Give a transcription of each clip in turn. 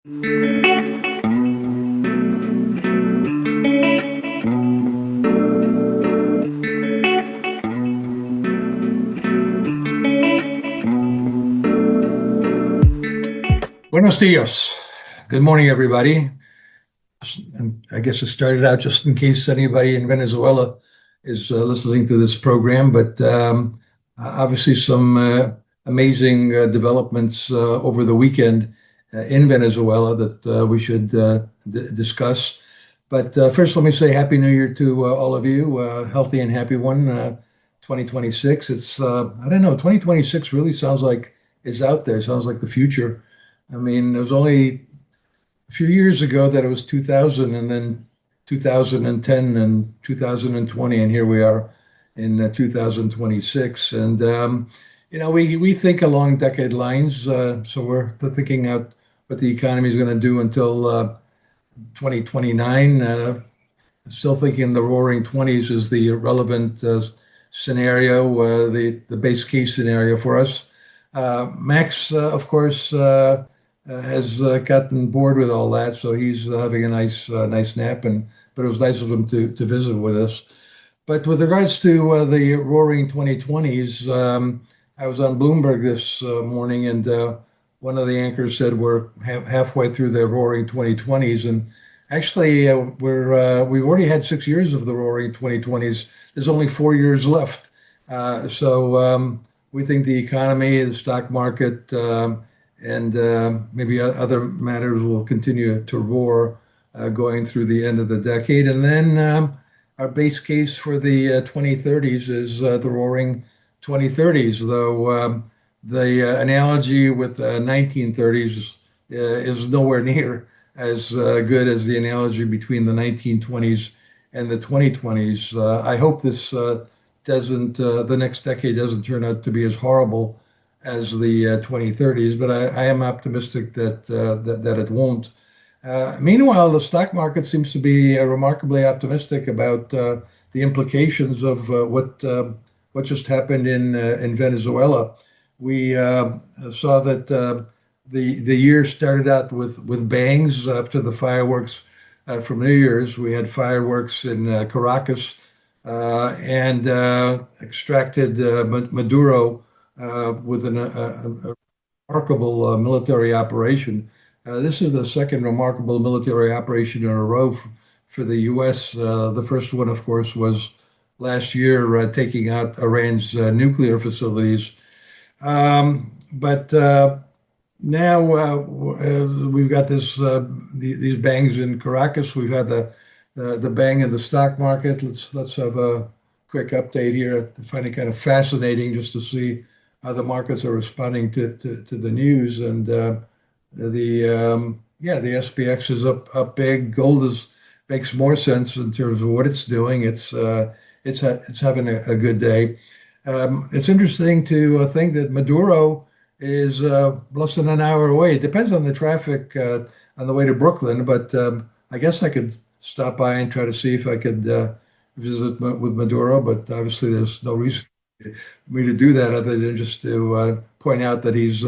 Buenos dias. Good morning, everybody. And I guess it started out just in case anybody in Venezuela is listening to this program, but obviously some amazing developments over the weekend in Venezuela that we should discuss. But first, let me say Happy New Year to all of you. Healthy and happy one, 2026. I don't know, 2026 really sounds like it's out there. Sounds like the future. I mean, it was only a few years ago that it was 2000 and then 2010 and 2020, and here we are in 2026. And, we think along decade lines. So we're thinking out what the economy is going to do until 2029. Still thinking the roaring 20s is the relevant scenario, the base case scenario for us. Max, of course, has gotten bored with all that, so he's having a nice nap. But it was nice of him to visit with us. But with regards to the roaring 2020s, I was on Bloomberg this morning, and one of the anchors said we're halfway through the roaring 2020s, and actually we've already had 6 years of the roaring 2020s. There's only 4 years left, so we think the economy, the stock market, and maybe other matters will continue to roar going through the end of the decade. And then our base case for the 2030s is the roaring 2030s, though the analogy with the 1930s is nowhere near as good as the analogy between the 1920s and the 2020s. I hope this the next decade doesn't turn out to be as horrible as the 2030s, but I am optimistic that it won't. Meanwhile, the stock market seems to be remarkably optimistic about the implications of what just happened in Venezuela. We saw that the year started out with bangs after the fireworks from New Year's. We had fireworks in Caracas and extracted Maduro with a remarkable military operation. This is the second remarkable military operation in a row for the U.S. The first one, of course, was last year taking out Iran's nuclear facilities. But now we've got these bangs in Caracas. We've had the bang in the stock market. Let's have a quick update here. I find it kind of fascinating just to see how the markets are responding to the news. And the SPX is up big. Gold makes more sense in terms of what it's doing. It's having a good day. It's interesting to think that Maduro is less than an hour away. It depends on the traffic on the way to Brooklyn, but I guess I could stop by and try to see if I could visit with Maduro. But obviously, there's no reason for me to do that other than just to point out that he's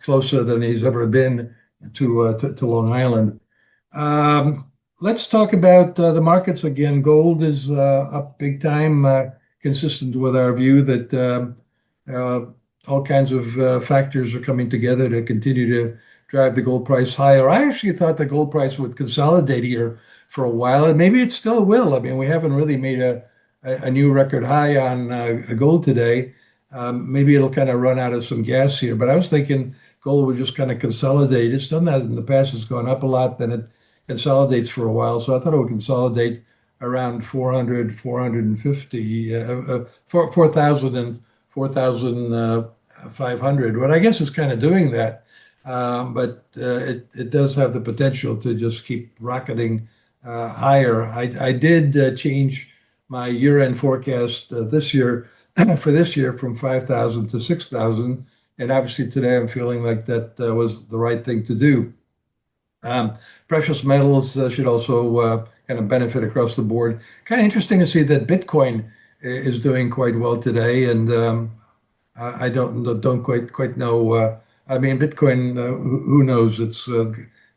closer than he's ever been to Long Island. Let's talk about the markets again. Gold is up big time, consistent with our view that all kinds of factors are coming together to continue to drive the gold price higher. I actually thought the gold price would consolidate here for a while, and maybe it still will. I mean, we haven't really made a new record high on gold today. Maybe it'll kind of run out of some gas here, but I was thinking gold would just kind of consolidate. It's done that in the past. It's gone up a lot, then it consolidates for a while. So I thought it would consolidate around 400, 450, 4,000 and 4,500. But I guess it's kind of doing that. But it does have the potential to just keep rocketing higher. I did change my year-end forecast this year for this year from 5,000 to 6,000. And obviously today I'm feeling like that was the right thing to do. Precious metals should also kind of benefit across the board. Kind of interesting to see that Bitcoin is doing quite well today, and I don't quite know. I mean, Bitcoin, who knows? It's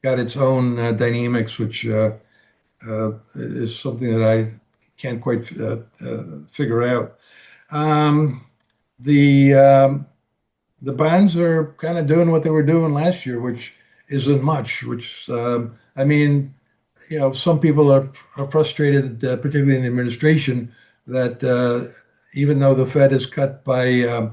got its own dynamics, which is something that I can't quite figure out. Um, the um, the bonds are kind of doing what they were doing last year, which isn't much. Which I mean, some people are frustrated, particularly in the administration, that even though the Fed has cut by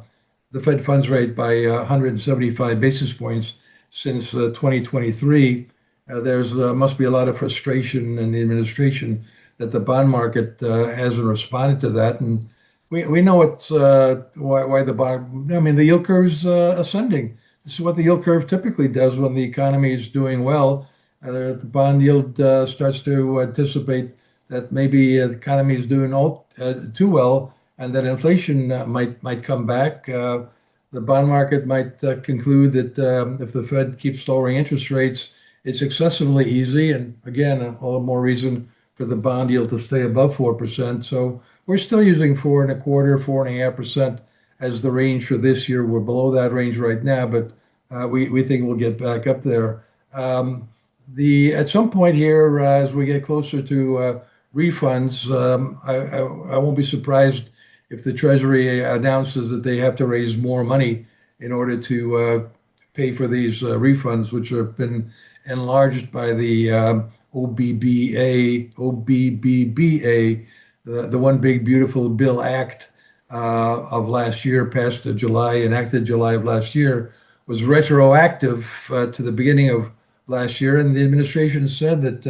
the Fed funds rate by 175 basis points since 2023, there's must be a lot of frustration in the administration that the bond market hasn't responded to that, and we know it's why the bond. I mean, the yield curve's ascending. This is what the yield curve typically does when the economy is doing well. The bond yield starts to anticipate that maybe the economy is doing too well, and that inflation might come back. The bond market might conclude that if the Fed keeps lowering interest rates, it's excessively easy, and again, all the more reason for the bond yield to stay above 4%. So we're still using 4.25, 4.5% as the range for this year. We're below that range right now, but we think we'll get back up there. The At some point here, as we get closer to refunds, I won't be surprised if the Treasury announces that they have to raise more money in order to pay for these refunds, which have been enlarged by the OBBBA, the One Big Beautiful Bill Act of last year, passed in July, enacted July of last year, was retroactive to the beginning of last year, and the administration said that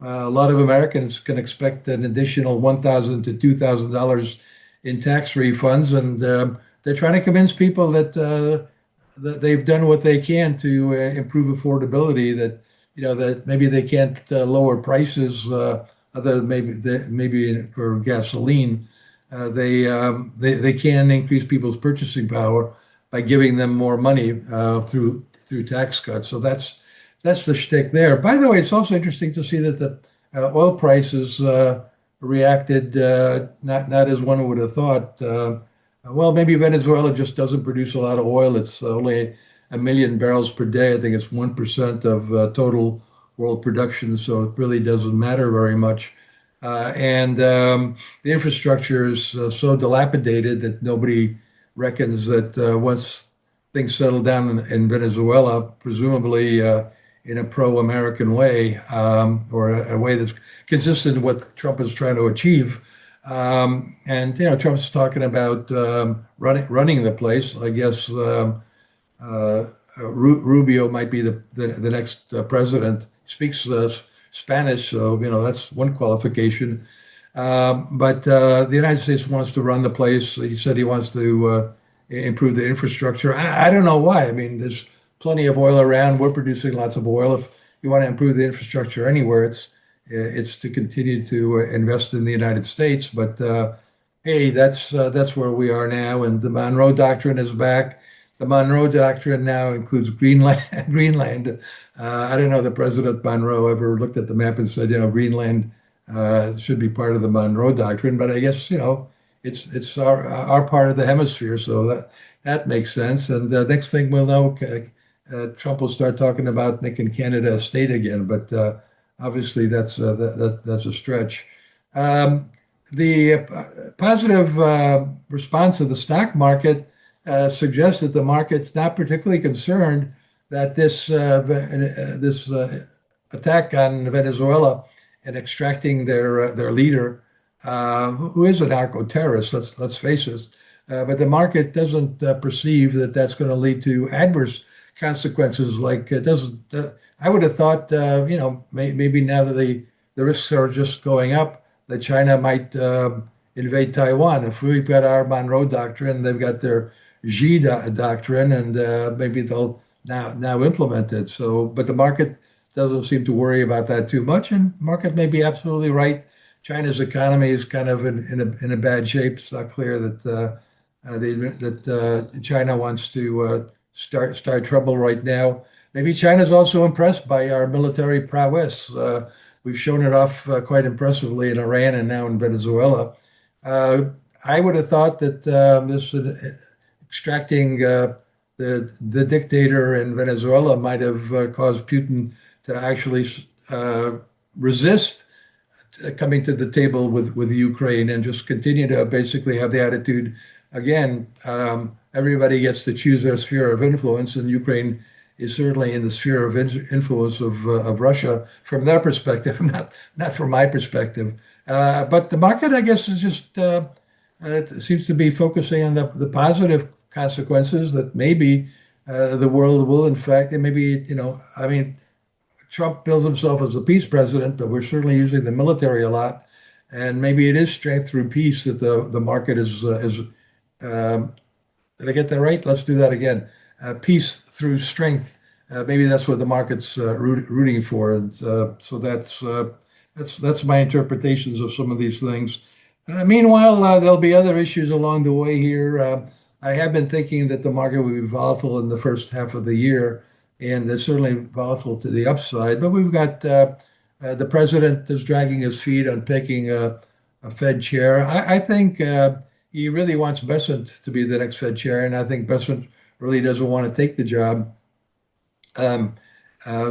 a lot of Americans can expect an additional $1,000 to $2,000 in tax refunds, and they're trying to convince people that they've done what they can to improve affordability. That that maybe they can't lower prices, other than maybe for gasoline. They can increase people's purchasing power by giving them more money through tax cuts. So that's the shtick there. By the way, it's also interesting to see that the oil prices reacted not as one would have thought. Well, maybe Venezuela just doesn't produce a lot of oil. It's only 1 million barrels per day. I think it's 1% of total world production, so it really doesn't matter very much. And The infrastructure is so dilapidated that nobody reckons that once things settle down in Venezuela, presumably in a pro-American way, or a way that's consistent with what Trump is trying to achieve. And Trump's talking about running the place. I guess Rubio might be the next president. He speaks Spanish, so that's one qualification. But the United States wants to run the place. He said he wants to improve the infrastructure. I don't know why. I mean, there's plenty of oil around. We're producing lots of oil. If you want to improve the infrastructure anywhere, it's to continue to invest in the United States. But hey, that's where we are now. And the Monroe Doctrine is back. The Monroe Doctrine now includes Greenland. Greenland. I don't know that President Monroe ever looked at the map and said, Greenland should be part of the Monroe Doctrine. But I guess it's our part of the hemisphere, so that makes sense. And the next thing we'll know, Trump will start talking about making Canada a state again. But obviously, that's a stretch. The positive response of the stock market suggests that the market's not particularly concerned that this attack on Venezuela and extracting their leader, who is a narco-terrorist, let's face it. But the market doesn't perceive that that's going to lead to adverse consequences. Like it doesn't. I would have thought, maybe now that the risks are just going up, that China might invade Taiwan. If we've got our Monroe Doctrine, they've got their Xi Doctrine, and maybe they'll now implement it. So, but the market doesn't seem to worry about that too much, and market may be absolutely right. China's economy is kind of in a bad shape. It's not clear that China wants to start trouble right now. Maybe China's also impressed by our military prowess. We've shown it off quite impressively in Iran and now in Venezuela. I would have thought that this extracting the dictator in Venezuela might have caused Putin to actually resist coming to the table with Ukraine and just continue to basically have the attitude again. Everybody gets to choose their sphere of influence, and Ukraine is certainly in the sphere of influence of Russia from their perspective, not from my perspective. But the market, I guess, is just seems to be focusing on the positive consequences that maybe the world will, in fact, and maybe I mean, Trump bills himself as a peace president, but we're certainly using the military a lot, and maybe it is strength through peace that the market is. Did I get that right? Let's do that again. Peace through strength. Maybe that's what the market's rooting for, and so that's my interpretations of some of these things. Meanwhile, there'll be other issues along the way here. I have been thinking that the market will be volatile in the first half of the year, and they're certainly volatile to the upside. But we've got the president is dragging his feet on picking a Fed chair. I think he really wants Bessent to be the next Fed chair, and I think Bessent really doesn't want to take the job. Um,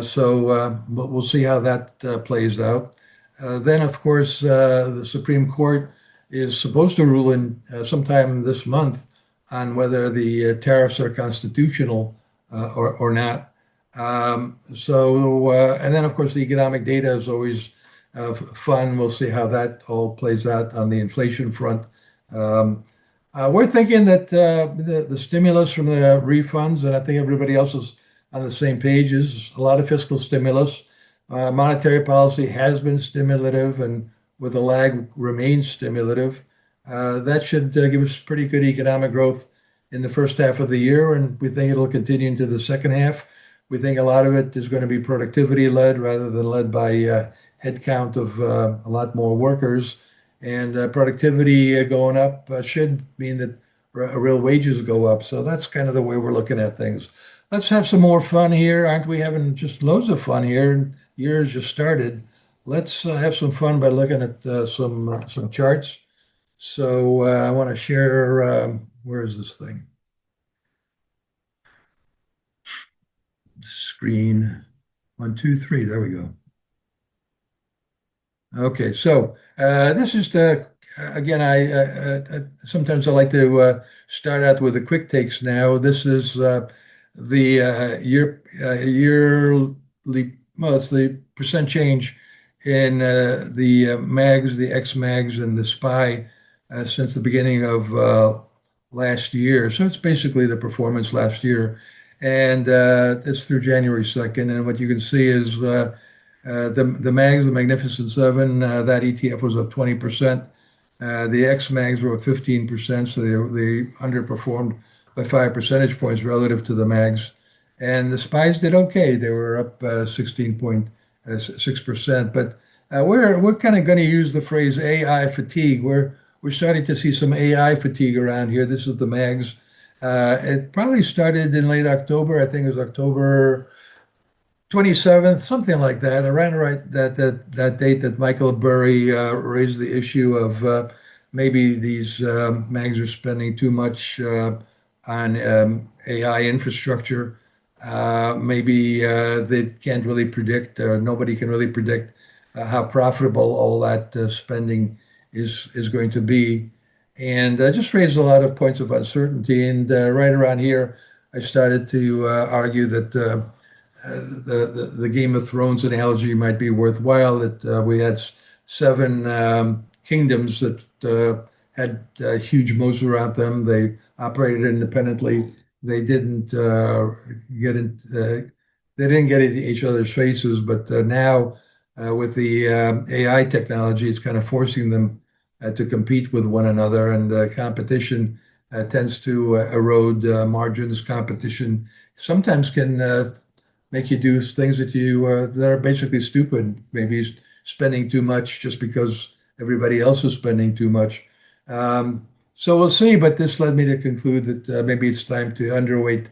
so we'll see how that plays out. Then, of course, the Supreme Court is supposed to rule in sometime this month on whether the tariffs are constitutional or not. And then, of course, the economic data is always fun. We'll see how that all plays out on the inflation front. Um, we're thinking that the stimulus from the refunds, and I think everybody else is on the same page, is a lot of fiscal stimulus. Monetary policy has been stimulative and with a lag remains stimulative. That should give us pretty good economic growth in the first half of the year, and we think it'll continue into the second half. We think a lot of it is going to be productivity led rather than led by headcount of a lot more workers. And productivity going up should mean that real wages go up. So that's kind of the way we're looking at things. Let's have some more fun here. Aren't we having just loads of fun here? Year's just started. Let's have some fun by looking at some charts. So I want to share. Where is this thing? Screen. One, two, three. There we go. Okay, so this is again. Sometimes I like to start out with the quick takes. Now, this is the yearly. Well, it's the percent change in the mags, the X mags, and the SPY since the beginning of last year. So it's basically the performance last year, and it's through January 2nd. And what you can see is the mags, the Magnificent Seven, that ETF was up 20%. The X mags were up 15%, so they underperformed by 5 percentage points relative to the mags. And the SPYs did okay. They were up 16.6%. But we're kind of going to use the phrase AI fatigue. We're starting to see some AI fatigue around here. This is the mags. It probably started in late October. I think it was October 27th, something like that, around right that date that Michael Burry raised the issue of maybe these mags are spending too much on AI infrastructure. Maybe they can't really predict, or nobody can really predict how profitable all that spending is going to be, and just raised a lot of points of uncertainty. And right around here, I started to argue that the Game of Thrones analogy might be worthwhile. That we had seven kingdoms that had huge moats around them. They operated independently. They didn't get in. They didn't get into each other's faces. But now, with the AI technology, it's kind of forcing them to compete with one another, and competition tends to erode margins. Competition sometimes can make you do things that are basically stupid. Maybe spending too much just because everybody else is spending too much. So we'll see. But this led me to conclude that maybe it's time to underweight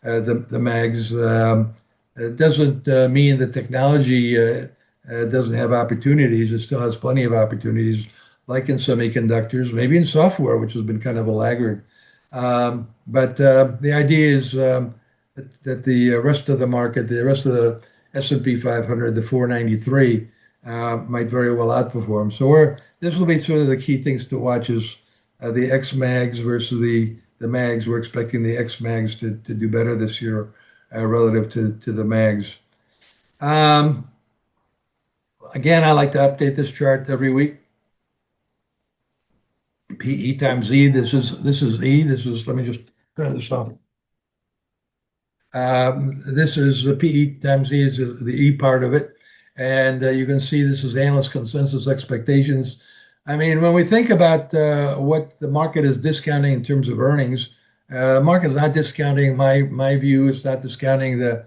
the mags. It doesn't mean that technology doesn't have opportunities. It still has plenty of opportunities, like in semiconductors, maybe in software, which has been kind of a laggard. But the idea is that the rest of the market, the rest of the S&P 500, the 493, might very well outperform. So we're this will be sort of the key things to watch is the X mags versus the mags. We're expecting the X mags to do better this year relative to the mags. Um, Again, I like to update this chart every week. PE times E. This is E. This is let me just turn this off. This is the PE times E is the E part of it. And you can see this is analyst consensus expectations. I mean, when we think about what the market is discounting in terms of earnings, the market is not discounting my view. It's not discounting the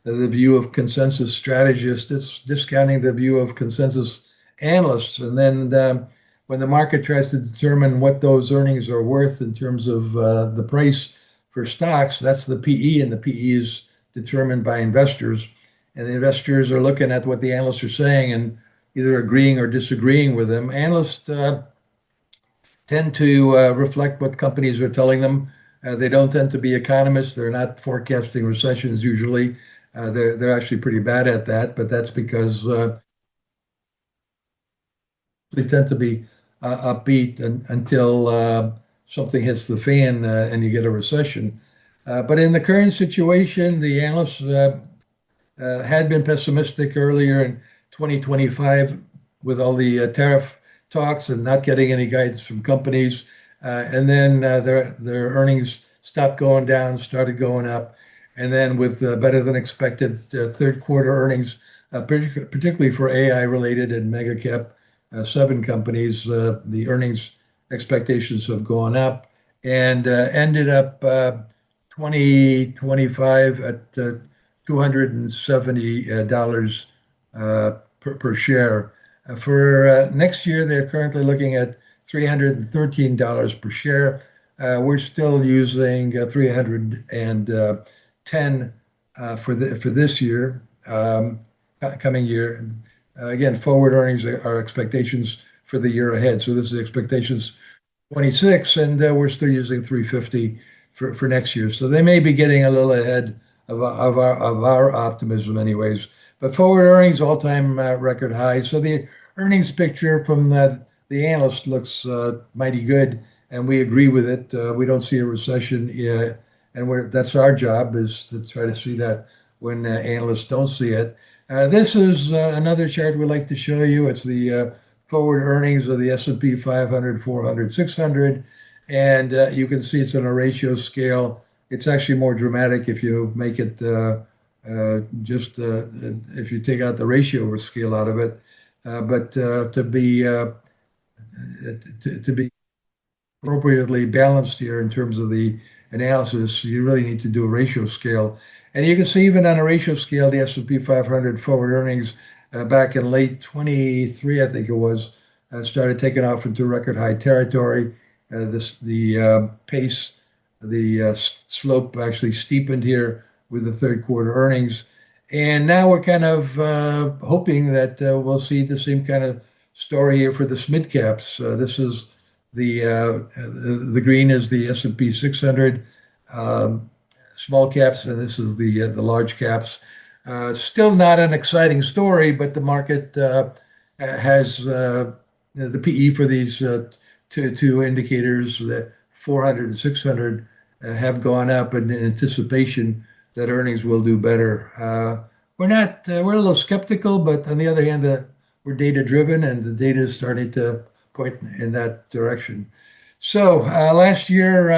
view of consensus strategists. It's discounting the view of consensus analysts. And then when the market tries to determine what those earnings are worth in terms of the price for stocks, that's the PE, and the PE is determined by investors. And the investors are looking at what the analysts are saying and either agreeing or disagreeing with them. Analysts tend to reflect what companies are telling them. They don't tend to be economists. They're not forecasting recessions usually. They're actually pretty bad at that, but that's because they tend to be upbeat until something hits the fan and you get a recession. But in the current situation, the analysts had been pessimistic earlier in 2025 with all the tariff talks and not getting any guidance from companies. And then their earnings stopped going down, started going up. And then with better than expected third quarter earnings, particularly for AI related and mega cap seven companies, the earnings expectations have gone up and ended up 2025 at $270 per share. For next year, they're currently looking at $313 per share. We're still using 310 for this year, coming year. Again, forward earnings are expectations for the year ahead. So this is expectations 26, and we're still using 350 for next year. So they may be getting a little ahead of our optimism, anyways. But forward earnings all-time record high. So the earnings picture from the analyst looks mighty good, and we agree with it. We don't see a recession yet, and that's our job is to try to see that when analysts don't see it. This is another chart we like to show you. It's the forward earnings of the S&P 500, 400, 600, and you can see it's on a ratio scale. It's actually more dramatic if you make it just if you take out the ratio scale out of it. But to be appropriately balanced here in terms of the analysis, you really need to do a ratio scale. And you can see even on a ratio scale, the S&P 500 forward earnings back in late 23, I think it was, started taking off into record high territory. The pace, the slope actually steepened here with the third quarter earnings. And now we're kind of hoping that we'll see the same kind of story here for the mid caps. This is the green is the S&P 600 small caps, and this is the large caps. Still not an exciting story, but the market has the PE for these two indicators, the 400 and 600, have gone up in anticipation that earnings will do better. We're a little skeptical, but on the other hand, we're data driven, and the data is starting to point in that direction. So last year,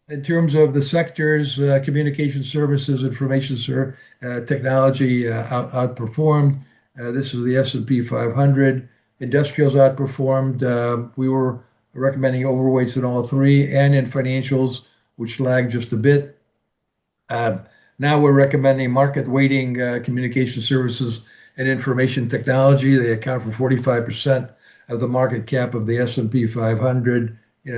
in terms of the sectors, communication services, information technology outperformed. This is the S&P 500. Industrials outperformed. We were recommending overweights in all three and in financials, which lagged just a bit. Now we're recommending market weighting communication services and information technology. They account for 45% of the market cap of the S&P 500.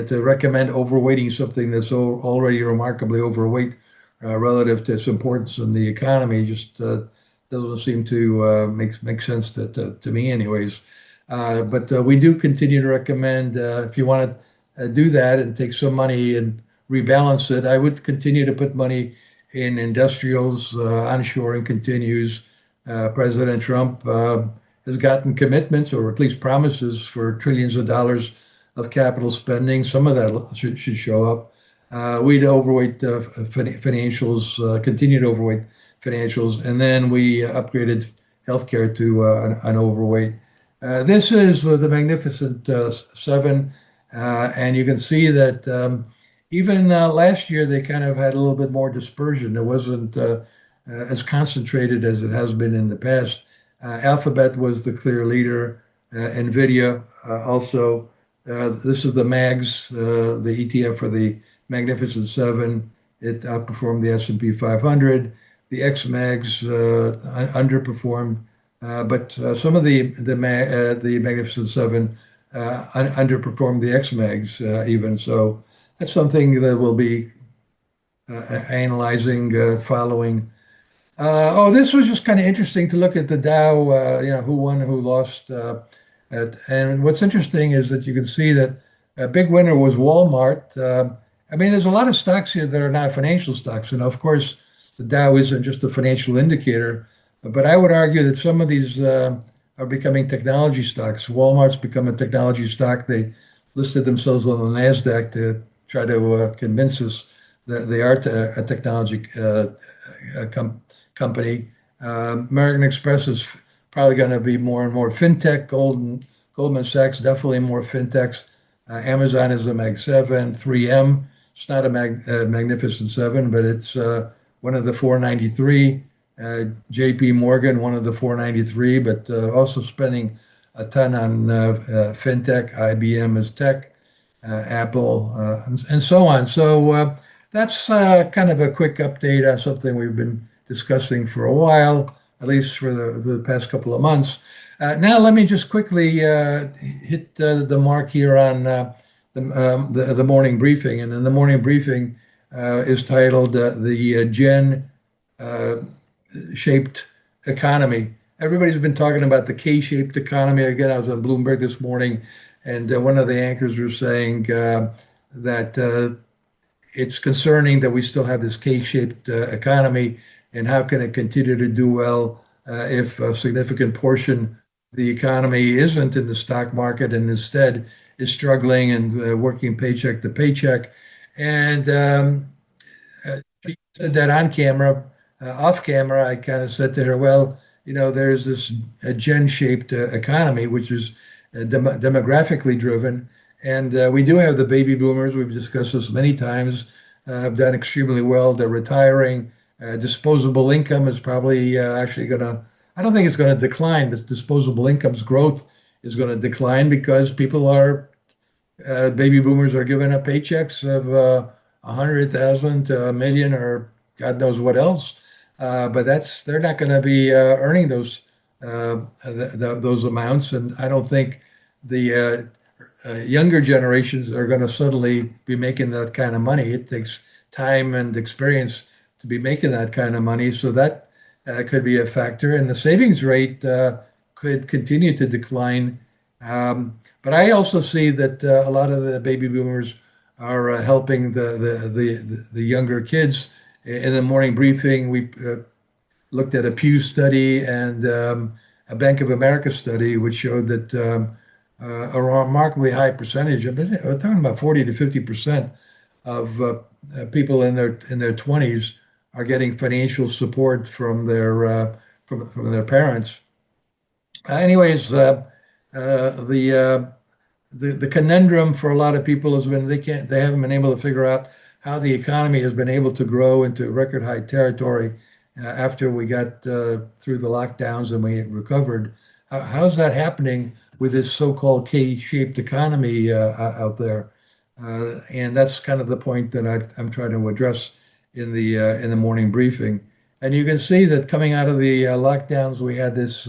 To recommend overweighting something that's already remarkably overweight relative to its importance in the economy just doesn't seem to make sense to me, anyways. But we do continue to recommend if you want to do that and take some money and rebalance it, I would continue to put money in industrials. Onshoring continues. President Trump has gotten commitments or at least promises for trillions of dollars of capital spending. Some of that should show up. We'd overweight financials, continued overweight financials, and then we upgraded healthcare to an overweight. This is the Magnificent Seven, and you can see that even last year they kind of had a little bit more dispersion. It wasn't as concentrated as it has been in the past. Alphabet was the clear leader. Nvidia also. This is the MAGS, the ETF for the Magnificent Seven. It outperformed the S&P 500. The XMAGs underperformed, but some of the Magnificent Seven underperformed the XMAGs even. So that's something that we'll be analyzing, following. This was just kind of interesting to look at the Dow, who won, who lost. And what's interesting is that you can see that a big winner was Walmart. I mean, there's a lot of stocks here that are not financial stocks. And of course, the Dow isn't just a financial indicator, but I would argue that some of these are becoming technology stocks. Walmart's become a technology stock. They listed themselves on the NASDAQ to try to convince us that they are a technology company. American Express is probably going to be more and more fintech. Goldman Sachs, definitely more fintechs. Amazon is a Mag 7. 3M, it's not a Magnificent Seven, but it's one of the 493. JP Morgan, one of the 493, but also spending a ton on fintech. IBM is tech, Apple, and so on. So that's kind of a quick update on something we've been discussing for a while, at least for the past couple of months. Now, let me just quickly hit the mark here on the morning briefing. And in the morning briefing is titled the Gen shaped economy. Everybody's been talking about the K-shaped economy. Again, I was on Bloomberg this morning, and one of the anchors was saying that it's concerning that we still have this K-shaped economy, and how can it continue to do well if a significant portion of the economy isn't in the stock market and instead is struggling and working paycheck to paycheck. And she said that on camera. Off camera, I kind of said to her, well, there's this gen-shaped economy, which is demographically driven. And we do have the baby boomers. We've discussed this many times, have done extremely well. They're retiring. Disposable income is probably actually I don't think it's going to decline, but disposable income's growth is going to decline because baby boomers are giving up paychecks of 100,000 to a million or God knows what else. But they're not going to be earning those amounts, and I don't think the younger generations are going to suddenly be making that kind of money. It takes time and experience to be making that kind of money, so that could be a factor. And the savings rate could continue to decline. But I also see that a lot of the baby boomers are helping the younger kids. In the morning briefing, we looked at a Pew study and a Bank of America study, which showed that a remarkably high percentage, we're talking about 40 to 50% of people in their 20s are getting financial support from their parents. Anyways, the conundrum for a lot of people has been they haven't been able to figure out how the economy has been able to grow into record high territory after we got through the lockdowns and we recovered. How's that happening with this so-called K-shaped economy out there? And that's kind of the point that I'm trying to address in the morning briefing. And you can see that coming out of the lockdowns, we had this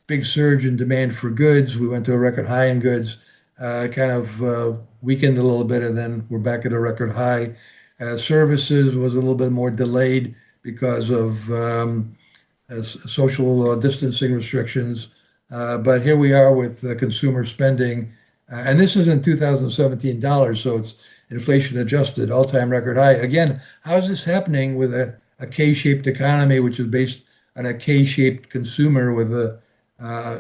big surge in demand for goods. We went to a record high in goods, kind of weakened a little bit, and then we're back at a record high. Services was a little bit more delayed because of social distancing restrictions. But here we are with consumer spending. And this is in 2017 dollars, so it's inflation adjusted, all-time record high. Again, how is this happening with a K-shaped economy, which is based on a K-shaped consumer with a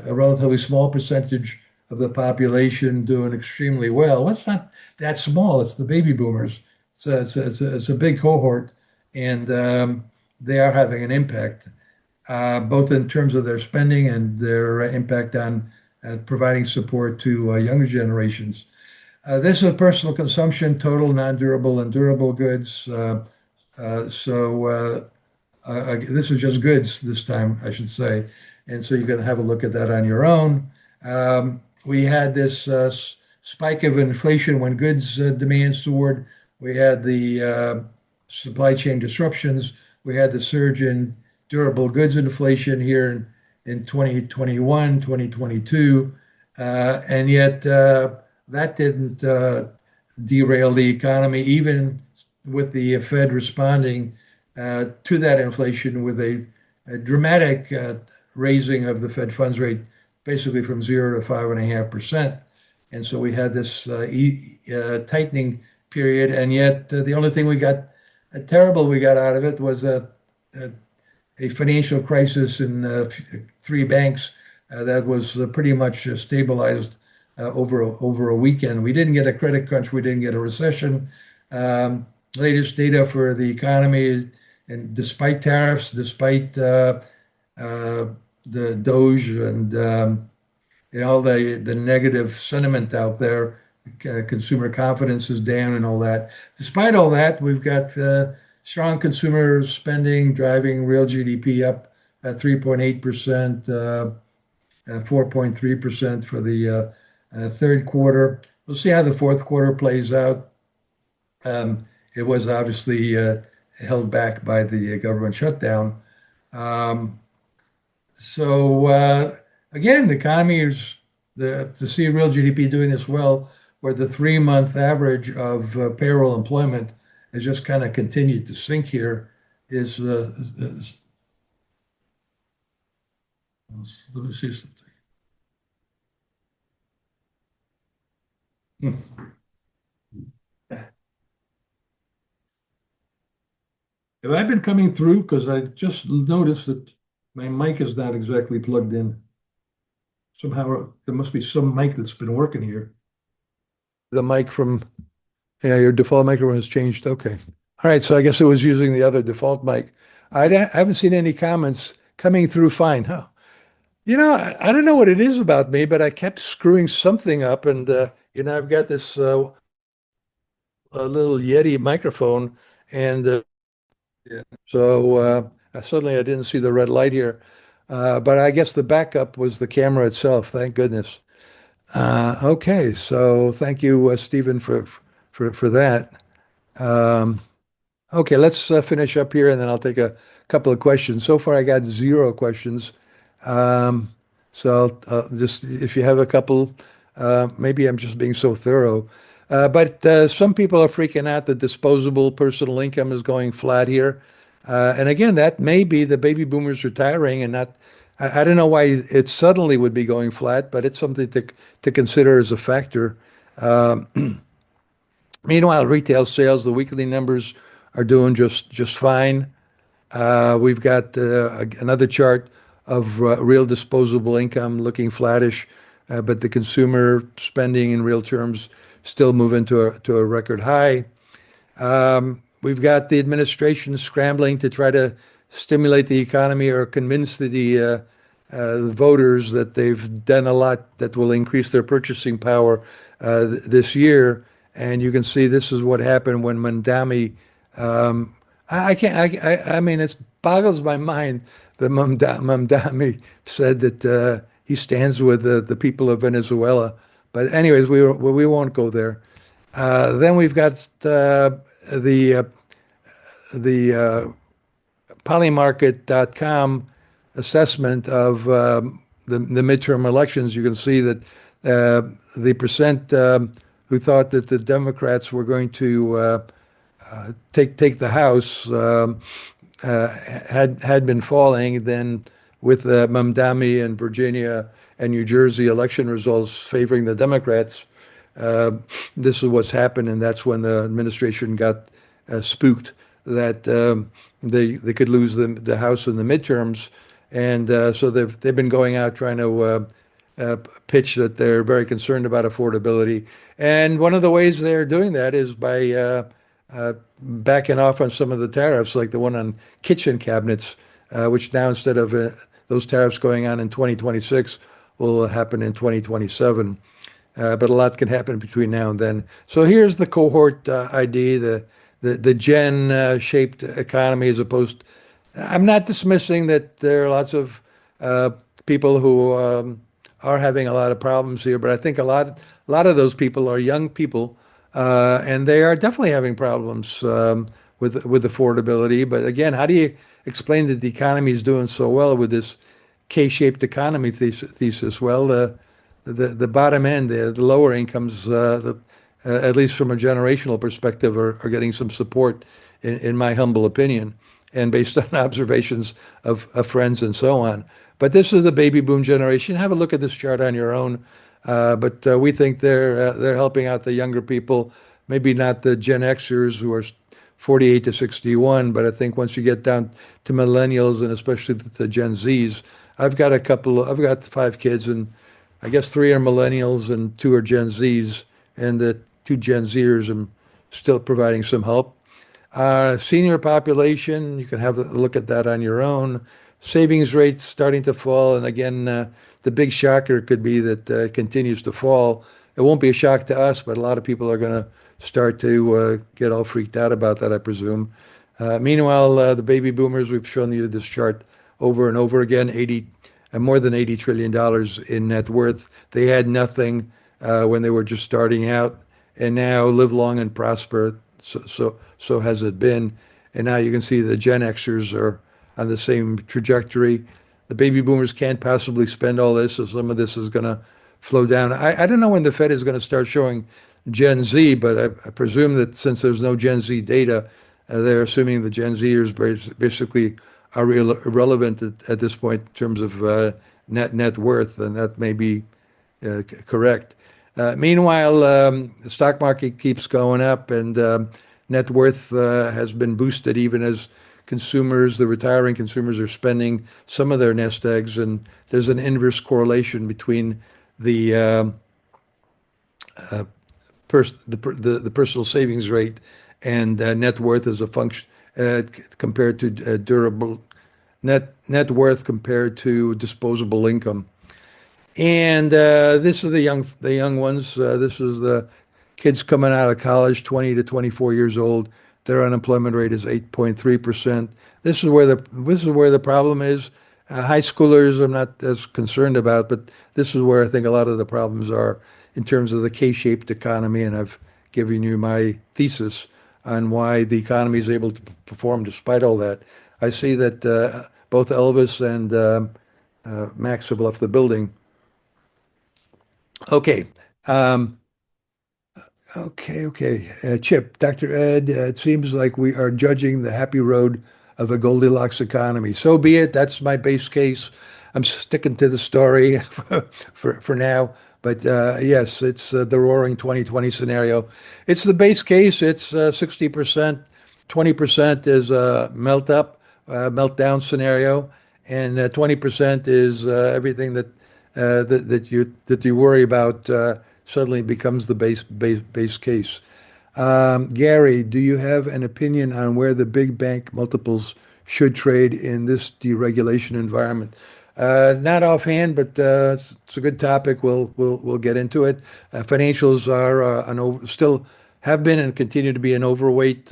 relatively small percentage of the population doing extremely well. Well, it's not that small. It's the baby boomers. It's a big cohort, and they are having an impact, both in terms of their spending and their impact on providing support to younger generations. This is personal consumption, total non-durable and durable goods. This is just goods this time, I should say. And so you can have a look at that on your own. We had this spike of inflation when goods demand soared. We had the supply chain disruptions. We had the surge in durable goods inflation here in 2021, 2022. And yet that didn't derail the economy, even with the Fed responding to that inflation with a dramatic raising of the Fed funds rate, basically from 0 to 5.5%. And so we had this tightening period, and yet the only thing terrible we got out of it was a financial crisis in three banks that was pretty much stabilized over a weekend. We didn't get a credit crunch. We didn't get a recession. Latest data for the economy, and despite tariffs, despite the Doge and all the negative sentiment out there, consumer confidence is down and all that. Despite all that, we've got strong consumer spending driving real GDP up at 3.8%, 4.3% for the third quarter. We'll see how the fourth quarter plays out. It was obviously held back by the government shutdown. Again, the economy is to see real GDP doing this well, where the 3-month average of payroll employment has just kind of continued to sink here. Let me see something. Have I been coming through? Because I just noticed that my mic is not exactly plugged in. Somehow there must be some mic that's been working here. The mic from, yeah, your default microphone has changed. Okay. All right. So I guess it was using the other default mic. I haven't seen any comments coming through fine. Huh? I don't know what it is about me, but I kept screwing something up. And, I've got this a little Yeti microphone. And yeah. So suddenly I didn't see the red light here. But I guess the backup was the camera itself. Thank goodness. Okay, so thank you, Stephen, for that. Okay, let's finish up here, and then I'll take a couple of questions. So far, I got 0 questions. So just if you have a couple, maybe I'm just being so thorough. But some people are freaking out that disposable personal income is going flat here. And again, that may be the baby boomers retiring and not. I don't know why it suddenly would be going flat, but it's something to consider as a factor. Meanwhile, retail sales, the weekly numbers are doing just fine. We've got another chart of real disposable income looking flattish, but the consumer spending in real terms still moving to a record high. We've got the administration scrambling to try to stimulate the economy or convince the voters that they've done a lot that will increase their purchasing power this year. And you can see this is what happened when Mamdani. I can't. I mean, it boggles my mind that Mamdani said that he stands with the people of Venezuela. But anyways, we won't go there. Then we've got the polymarket.com assessment of the midterm elections. You can see that the percent who thought that the Democrats were going to take the House had been falling. Then with Mamdani and Virginia and New Jersey election results favoring the Democrats, this is what's happened, and that's when the administration got spooked that they could lose the House in the midterms. and so they've been going out trying to pitch that they're very concerned about affordability. And one of the ways they're doing that is by backing off on some of the tariffs, like the one on kitchen cabinets, which now instead of those tariffs going on in 2026 will happen in 2027. But a lot can happen between now and then. So here's the cohort ID, the gen shaped economy as opposed. I'm not dismissing that there are lots of uh, people who are having a lot of problems here, but I think a lot of those people are young people, and they are definitely having problems with affordability. But again, how do you explain that the economy is doing so well with this K-shaped economy thesis? Well, the bottom end, the lower incomes, at least from a generational perspective, are getting some support, in my humble opinion, and based on observations of friends and so on. But this is the baby boom generation. Have a look at this chart on your own. But we think they're helping out the younger people, maybe not the Gen Xers who are 48 to 61, but I think once you get down to millennials and especially the Gen Zs, I've got 5 kids, and I guess 3 are millennials and 2 are Gen Zs, and the 2 Gen Zers I'm still providing some help. Senior population, you can have a look at that on your own. Savings rates starting to fall, and again, the big shocker could be that it continues to fall. It won't be a shock to us, but a lot of people are going to start to get all freaked out about that, I presume. Meanwhile, the baby boomers, we've shown you this chart over and over again, more than $80 trillion in net worth. They had nothing when they were just starting out, and now live long and prosper. So has it been. And now you can see the Gen Xers are on the same trajectory. The baby boomers can't possibly spend all this, so some of this is going to flow down. I don't know when the Fed is going to start showing Gen Z, but I presume that since there's no Gen Z data, they're assuming the Gen Zers basically are irrelevant at this point in terms of net worth, and that may be correct. Meanwhile, the stock market keeps going up, and net worth has been boosted even as consumers, the retiring consumers, are spending some of their nest eggs, and there's an inverse correlation between the the personal savings rate and net worth as a function compared to durable net worth compared to disposable income. And this is the young ones. This is the kids coming out of college, 20 to 24 years old. Their unemployment rate is 8.3%. This is where the problem is. High schoolers, I'm not as concerned about, but this is where I think a lot of the problems are in terms of the K-shaped economy. And I've given you my thesis on why the economy is able to perform despite all that. I see that both Elvis and Max have left the building. Okay. Um, okay. Chip, Dr. Ed, it seems like we are judging the happy road of a Goldilocks economy. So be it. That's my base case. I'm sticking to the story for now. But yes, it's the roaring 2020 scenario. It's the base case. It's 60%. 20% is a meltdown scenario, and 20% is everything that you worry about suddenly becomes the base case. Gary, do you have an opinion on where the big bank multiples should trade in this deregulation environment? Not offhand, but it's a good topic. We'll get into it. Financials are still have been and continue to be an overweight.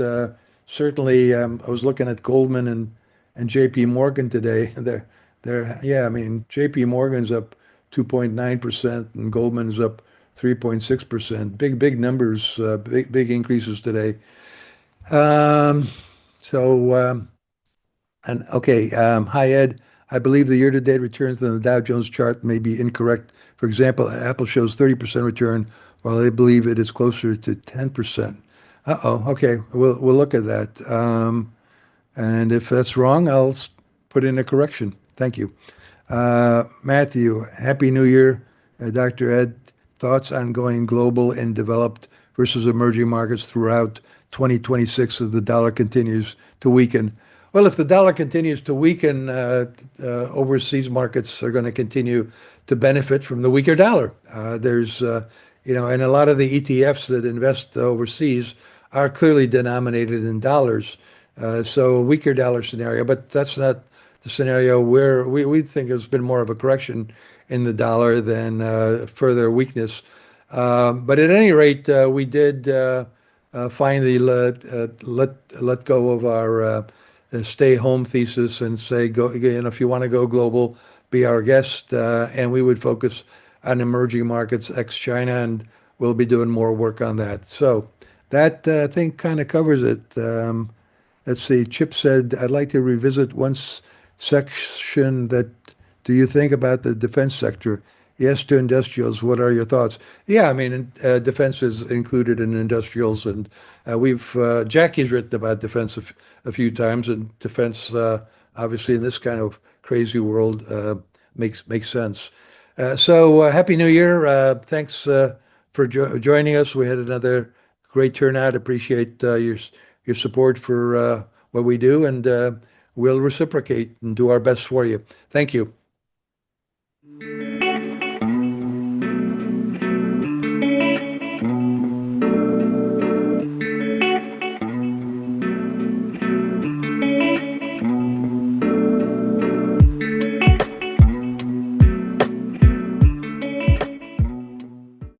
Certainly, I was looking at Goldman and J.P. Morgan today. I mean, J.P. Morgan's up 2.9% and Goldman's up 3.6%. Big numbers, big increases today. Um, so, and okay, hi Ed. I believe the year-to-date returns on the Dow Jones chart may be incorrect. For example, Apple shows 30% return, while they believe it is closer to 10%. Uh-oh. Okay, we'll look at that. And if that's wrong, put in a correction. Thank you. Matthew, Happy New Year. Dr. Ed, thoughts on going global and developed versus emerging markets throughout 2026 as the dollar continues to weaken. Well, if the dollar continues to weaken, overseas markets are going to continue to benefit from the weaker dollar. And a lot of the ETFs that invest overseas are clearly denominated in dollars. So a weaker dollar scenario, but that's not the scenario where we think has been more of a correction in the dollar than further weakness. But at any rate, we did finally let go of our stay home thesis and say, go again, if you want to go global, be our guest. And we would focus on emerging markets, ex-China, and we'll be doing more work on that. So that I think kind of covers it. Let's see. Chip said, I'd like to revisit section that do you think about the defense sector? Yes to industrials. What are your thoughts? Yeah, I mean, defense is included in industrials, and Jackie's written about defense a few times, and defense, obviously, in this kind of crazy world, makes sense. So, Happy New Year! Thanks for joining us. We had another great turnout. Appreciate your support for what we do, and we'll reciprocate and do our best for you. Thank you.